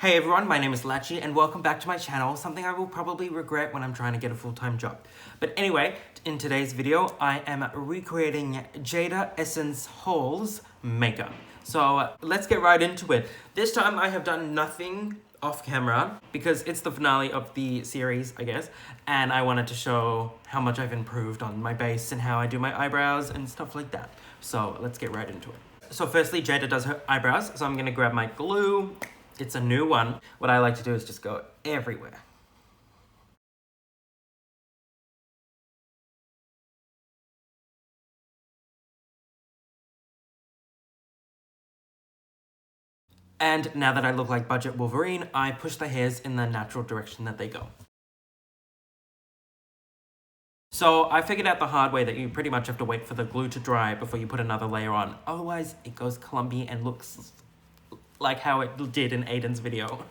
Hey everyone, my name is Latchie and welcome back to my channel, something I will probably regret when I'm trying to get a full-time job. But anyway, in today's video, I am recreating Jaida Essence Hall's makeup. So let's get right into it. This time I have done nothing off camera because it's the finale of the series, I guess, and I wanted to show how much I've improved on my base and how I do my eyebrows and stuff like that. So let's get right into it. So firstly, Jaida does her eyebrows, so I'm gonna grab my glue. It's a new one. What I like to do is just go everywhere. And now that I look like Budget Wolverine, I push the hairs in the natural direction that they go. So I figured out the hard way that you pretty much have to wait for the glue to dry before you put another layer on. Otherwise, it goes clumpy and looks like how it did in Aiden's video.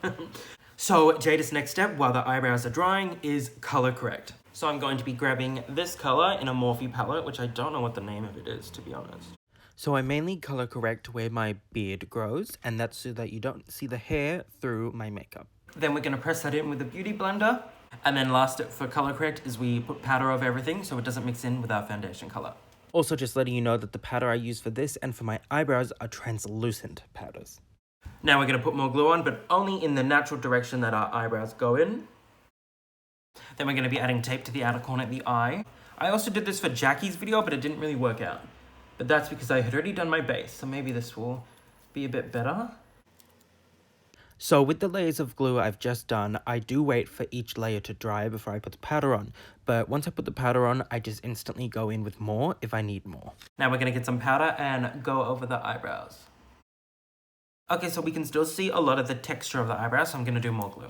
So Jaida's next step while the eyebrows are drying is color correct. So I'm going to be grabbing this color in a Morphe palette, which I don't know what the name of it is, to be honest. So I mainly color correct where my beard grows, and that's so that you don't see the hair through my makeup. Then we're gonna press that in with a beauty blender. And then last step for color correct is we put powder over everything so it doesn't mix in with our foundation color. Also just letting you know that the powder I use for this and for my eyebrows are translucent powders. Now we're going to put more glue on, but only in the natural direction that our eyebrows go in. Then we're going to be adding tape to the outer corner of the eye. I also did this for Jackie's video, but it didn't really work out. But that's because I had already done my base, so maybe this will be a bit better. So with the layers of glue I've just done, I do wait for each layer to dry before I put the powder on. But once I put the powder on, I just instantly go in with more if I need more. Now we're going to get some powder and go over the eyebrows. Okay, so we can still see a lot of the texture of the eyebrows, so I'm going to do more glue.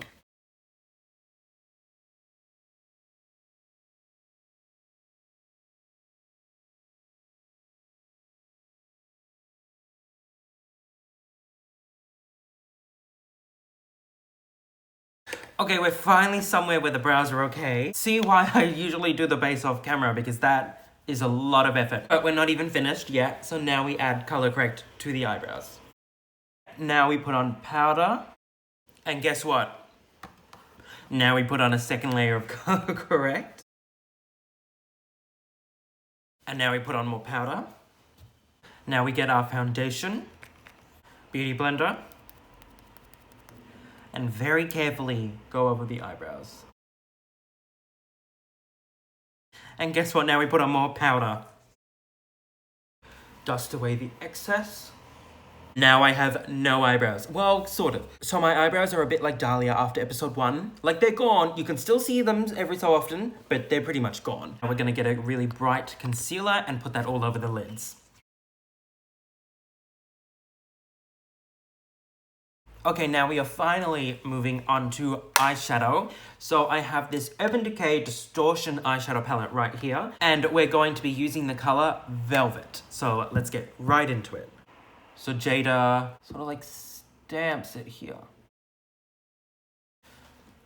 Okay, we're finally somewhere where the brows are okay. See why I usually do the base off camera, because that is a lot of effort. But we're not even finished yet, so now we add color correct to the eyebrows. Now we put on powder, and guess what? Now we put on a second layer of color correct. And now we put on more powder. Now we get our foundation, beauty blender, and very carefully go over the eyebrows. And guess what? Now we put on more powder. Dust away the excess. Now I have no eyebrows. Well, sort of. So my eyebrows are a bit like Dahlia after episode 1. Like, they're gone. You can still see them every so often, but they're pretty much gone. Now we're gonna get a really bright concealer and put that all over the lids. Okay, now we are finally moving on to eyeshadow. So I have this Urban Decay Distortion eyeshadow palette right here, and we're going to be using the color Velvet. So let's get right into it. So Jaida sort of like stamps it here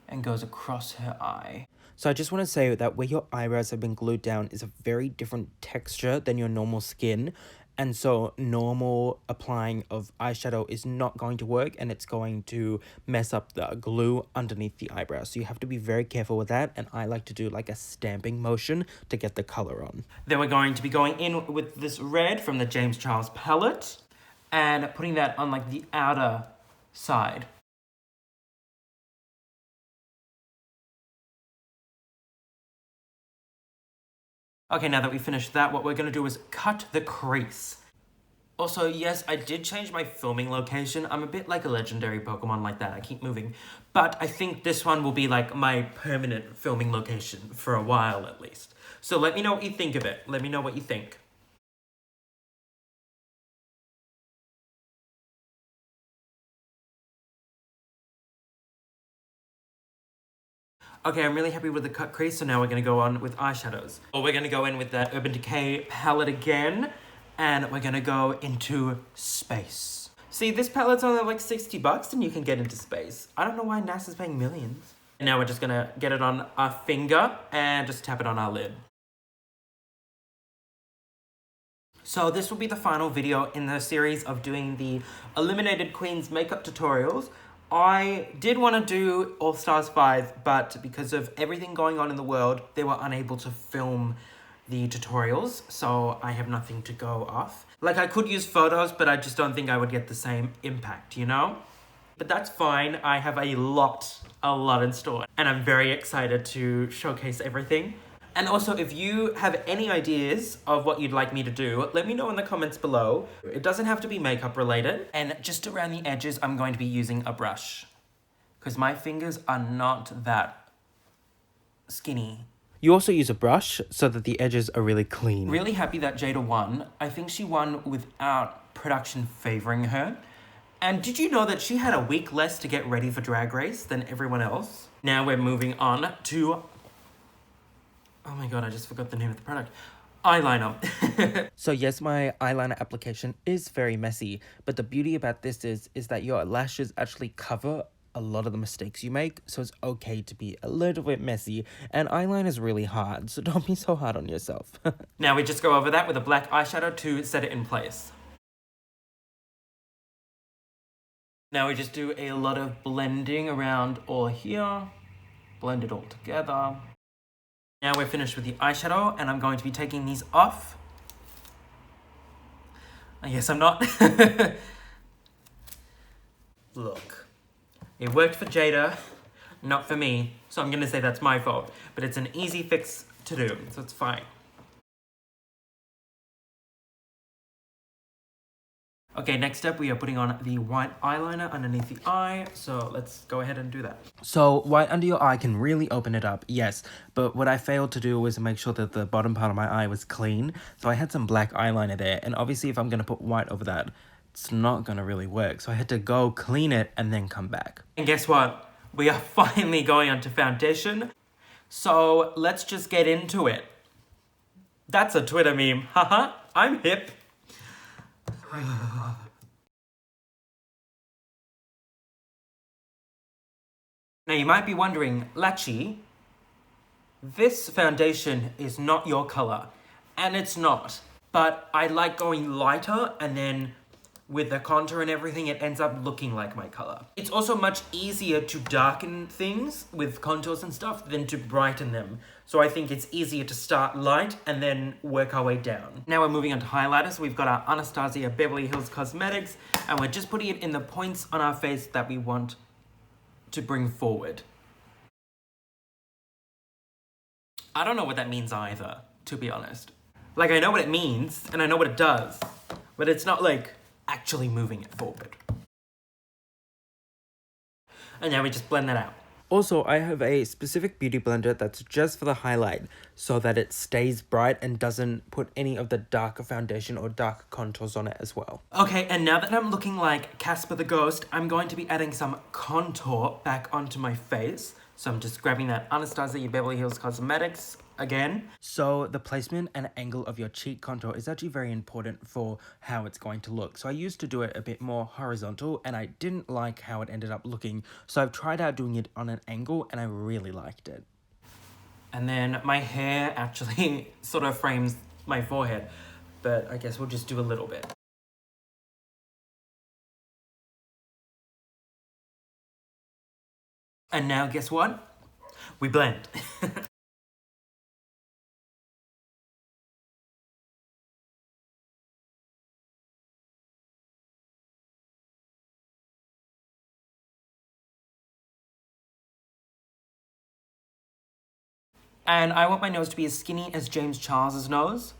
and goes across her eye. So I just want to say that where your eyebrows have been glued down is a very different texture than your normal skin. And so normal applying of eyeshadow is not going to work, and it's going to mess up the glue underneath the eyebrows. So you have to be very careful with that, and I like to do like a stamping motion to get the color on. Then we're going to be going in with this red from the James Charles palette and putting that on like the outer side. Okay, now that we finished that, what we're gonna do is cut the crease. Also, yes, I did change my filming location. I'm a bit like a legendary Pokemon like that. I keep moving. But I think this one will be like my permanent filming location for a while at least. So let me know what you think of it. Let me know what you think. Okay, I'm really happy with the cut crease, so now we're gonna go on with eyeshadows. Oh, we're gonna go in with that Urban Decay palette again, and we're gonna go into Space. See, this palette's only like 60 bucks and you can get into Space. I don't know why NASA's paying millions. And now we're just gonna get it on our finger and just tap it on our lid. So this will be the final video in the series of doing the Eliminated Queens makeup tutorials. I did want to do All Stars 5, but because of everything going on in the world, they were unable to film the tutorials, so I have nothing to go off. Like, I could use photos, but I just don't think I would get the same impact, you know? But that's fine. I have a lot in store, and I'm very excited to showcase everything. And also, if you have any ideas of what you'd like me to do, let me know in the comments below. It doesn't have to be makeup related. And just around the edges, I'm going to be using a brush, because my fingers are not that skinny. You also use a brush so that the edges are really clean. Really happy that Jaida won. I think she won without production favoring her. And did you know that she had a week less to get ready for Drag Race than everyone else? Now we're moving on to... Oh my god, I just forgot the name of the product. Eyeliner. So yes, my eyeliner application is very messy, but the beauty about this is that your lashes actually cover a lot of the mistakes you make, so it's okay to be a little bit messy, and eyeliner is really hard, so don't be so hard on yourself. Now we just go over that with a black eyeshadow to set it in place. Now we just do a lot of blending around all here, blend it all together. Now we're finished with the eyeshadow, and I'm going to be taking these off. I guess I'm not. Look, it worked for Jaida, not for me, so I'm gonna say that's my fault. But it's an easy fix to do, so it's fine. Okay, next up we are putting on the white eyeliner underneath the eye, so let's go ahead and do that. So white under your eye can really open it up, yes, but what I failed to do was make sure that the bottom part of my eye was clean, so I had some black eyeliner there, and obviously if I'm gonna put white over that, it's not gonna really work, so I had to go clean it and then come back. And guess what? We are finally going on to foundation, so let's just get into it. That's a Twitter meme, haha, I'm hip. Now you might be wondering, Latchie, this foundation is not your color, and it's not. But I like going lighter, and then with the contour and everything, it ends up looking like my color. It's also much easier to darken things with contours and stuff than to brighten them. So I think it's easier to start light and then work our way down. Now we're moving on to highlighters. So we've got our Anastasia Beverly Hills Cosmetics, and we're just putting it in the points on our face that we want to bring forward. I don't know what that means either, to be honest. Like, I know what it means, and I know what it does, but it's not like actually moving it forward. And now we just blend that out. Also, I have a specific beauty blender that's just for the highlight, so that it stays bright and doesn't put any of the darker foundation or dark contours on it as well. Okay, and now that I'm looking like Casper the Ghost, I'm going to be adding some contour back onto my face. So I'm just grabbing that Anastasia Beverly Hills Cosmetics again. So the placement and angle of your cheek contour is actually very important for how it's going to look. So I used to do it a bit more horizontal, and I didn't like how it ended up looking. So I've tried out doing it on an angle, and I really liked it. And then my hair actually sort of frames my forehead, but I guess we'll just do a little bit. And now guess what? We blend. And I want my nose to be as skinny as James Charles's nose.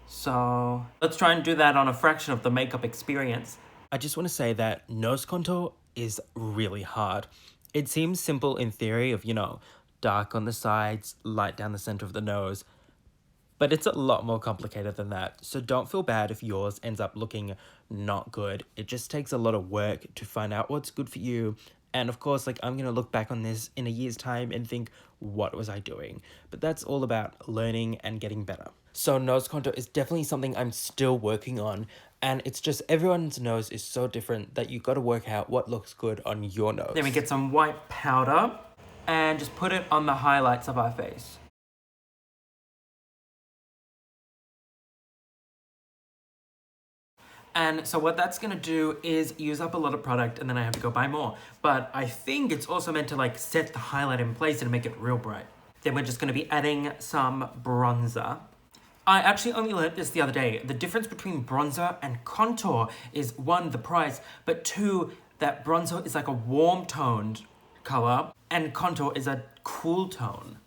So let's try and do that on a fraction of the makeup experience. I just want to say that nose contour is really hard. It seems simple in theory of, you know, dark on the sides, light down the center of the nose, but it's a lot more complicated than that. So don't feel bad if yours ends up looking not good. It just takes a lot of work to find out what's good for you. And of course, like, I'm going to look back on this in a year's time and think, what was I doing? But that's all about learning and getting better. So nose contour is definitely something I'm still working on. And it's just everyone's nose is so different that you got to work out what looks good on your nose. Then we get some white powder and just put it on the highlights of our face. And so what that's gonna do is use up a lot of product and then I have to go buy more. But I think it's also meant to like set the highlight in place and make it real bright. Then we're just gonna be adding some bronzer. I actually only learned this the other day. The difference between bronzer and contour is one, the price, but two, that bronzer is like a warm toned color and contour is a cool tone.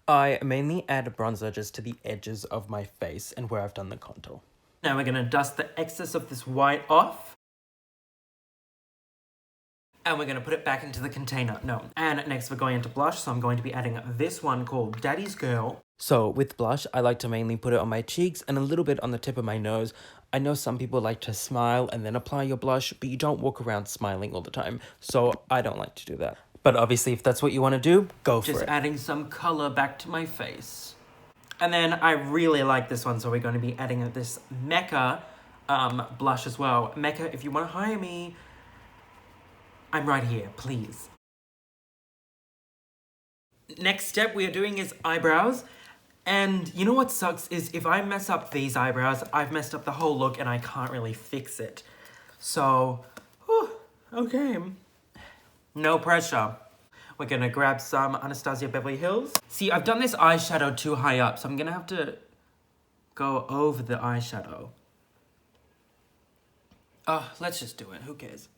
I mainly add bronzer just to the edges of my face and where I've done the contour. Now we're gonna dust the excess of this white off. And we're gonna put it back into the container. No. And next we're going into blush, so I'm going to be adding this one called Daddy's Girl. So with blush, I like to mainly put it on my cheeks and a little bit on the tip of my nose. I know some people like to smile and then apply your blush, but you don't walk around smiling all the time. So I don't like to do that. But obviously if that's what you wanna do, go for it. Just adding some color back to my face. And then I really like this one, so we're going to be adding this Mecca blush as well. Mecca, if you want to hire me, I'm right here, please. Next step we are doing is eyebrows. And you know what sucks is if I mess up these eyebrows, I've messed up the whole look and I can't really fix it. So, okay. No pressure. We're gonna grab some Anastasia Beverly Hills. See, I've done this eyeshadow too high up, so I'm gonna have to go over the eyeshadow. Let's just do it, who cares?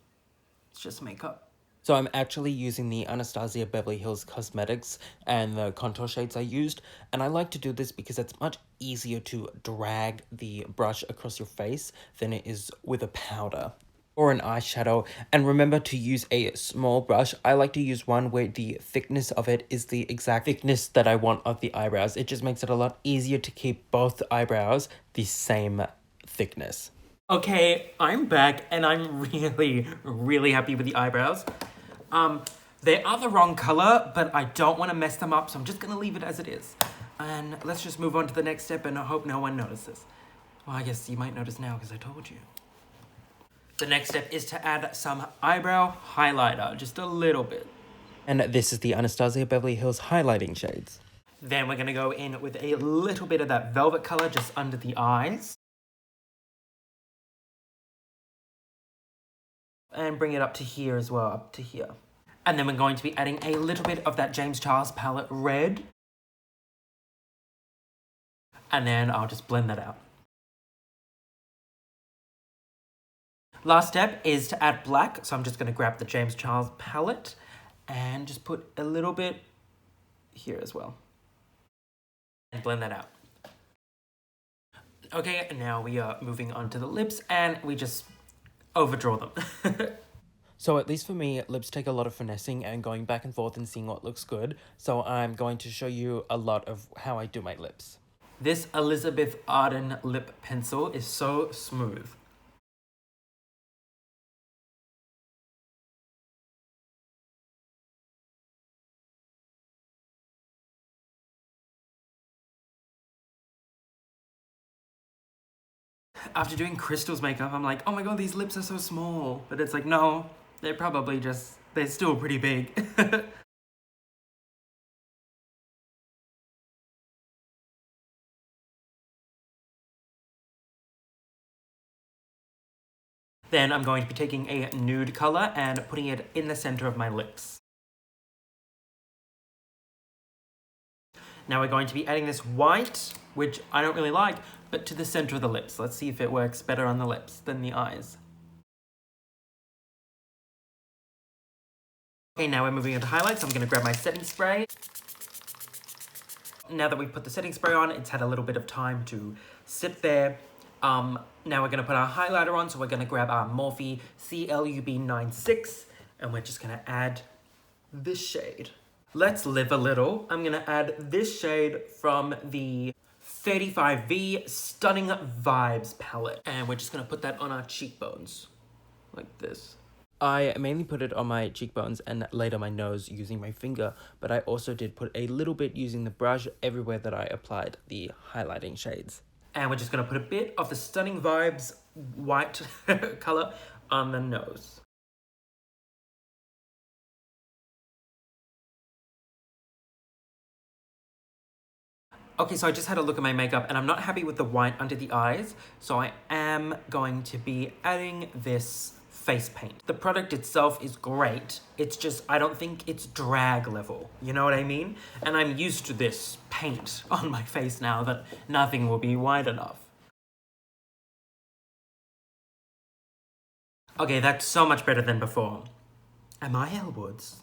It's just makeup. So I'm actually using the Anastasia Beverly Hills Cosmetics and the contour shades I used, and I like to do this because it's much easier to drag the brush across your face than it is with a powder or an eyeshadow. And remember to use a small brush. I like to use one where the thickness of it is the exact thickness that I want of the eyebrows. It just makes it a lot easier to keep both eyebrows the same thickness. Okay, I'm back and I'm really happy with the eyebrows. They are the wrong color, but I don't want to mess them up, so I'm just gonna leave it as it is. And let's just move on to the next step and I hope no one notices. Well, I guess you might notice now because I told you. The next step is to add some eyebrow highlighter, just a little bit. And this is the Anastasia Beverly Hills highlighting shades. Then we're gonna go in with a little bit of that velvet color just under the eyes. And bring it up to here as well, up to here. And then we're going to be adding a little bit of that James Charles palette red. And then I'll just blend that out. Last step is to add black, so I'm just going to grab the James Charles palette and just put a little bit here as well. And blend that out. Okay, and now we are moving on to the lips and we just overdraw them. So at least for me, lips take a lot of finessing and going back and forth and seeing what looks good. So I'm going to show you a lot of how I do my lips. This Elizabeth Arden lip pencil is so smooth. After doing Crystal's makeup, I'm like, oh my god, these lips are so small. But it's like, no, they're probably just, they're still pretty big. Then I'm going to be taking a nude color and putting it in the center of my lips. Now we're going to be adding this white, which I don't really like, but to the center of the lips. Let's see if it works better on the lips than the eyes. Okay, now we're moving into highlights. I'm gonna grab my setting spray. Now that we've put the setting spray on, it's had a little bit of time to sit there. Now we're gonna put our highlighter on, so we're gonna grab our Morphe CLUB 96, and we're just gonna add this shade. Let's live a little. I'm gonna add this shade from the 35V Stunning Vibes palette. And we're just gonna put that on our cheekbones, like this. I mainly put it on my cheekbones and laid on my nose using my finger, but I also did put a little bit using the brush everywhere that I applied the highlighting shades. And we're just gonna put a bit of the Stunning Vibes white color on the nose. Okay, so I just had a look at my makeup and I'm not happy with the white under the eyes. So I am going to be adding this face paint. The product itself is great. It's just, I don't think it's drag level. You know what I mean? And I'm used to this paint on my face now that nothing will be white enough. Okay, that's so much better than before. Am I Elle Woods?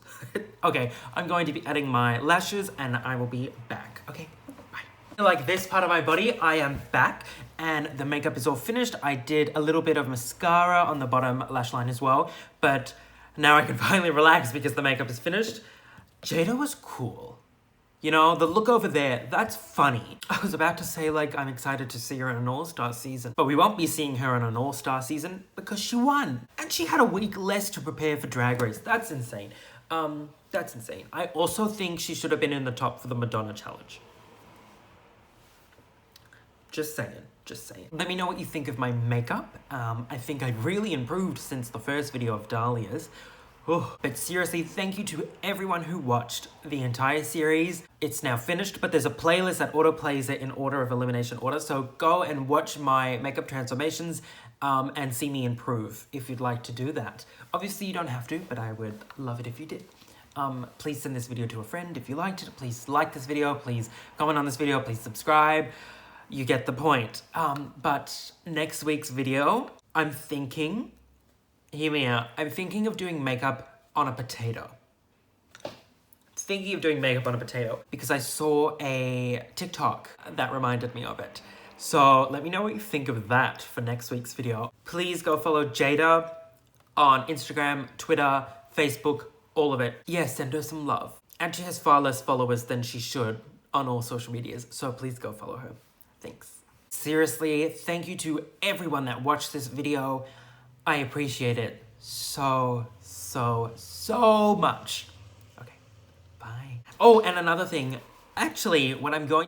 Okay, I'm going to be adding my lashes and I will be back. Okay, bye. Like this part of my body, I am back and the makeup is all finished. I did a little bit of mascara on the bottom lash line as well, but now I can finally relax because the makeup is finished. Jaida was cool. You know, the look over there, that's funny. I was about to say, like, I'm excited to see her in an All-Star season, but we won't be seeing her in an All-Star season because she won. And she had a week less to prepare for Drag Race. That's insane. That's insane. I also think she should have been in the top for the Madonna challenge. Just saying, just saying. Let me know what you think of my makeup. I think I really improved since the first video of Dahlia's. Oh, but seriously, thank you to everyone who watched the entire series. It's now finished, but there's a playlist that autoplays it in order of elimination order. So go and watch my makeup transformations and see me improve if you'd like to do that. Obviously, you don't have to, but I would love it if you did. Please send this video to a friend if you liked it. Please like this video. Please comment on this video. Please subscribe. You get the point. But next week's video, I'm thinking... Hear me out. I'm thinking of doing makeup on a potato. Thinking of doing makeup on a potato because I saw a TikTok that reminded me of it. So let me know what you think of that for next week's video. Please go follow Jaida on Instagram, Twitter, Facebook, all of it. Yeah, send her some love. And she has far less followers than she should on all social medias. So please go follow her. Thanks. Seriously, thank you to everyone that watched this video. I appreciate it so much. Okay, bye. Oh, and another thing. Actually, when I'm going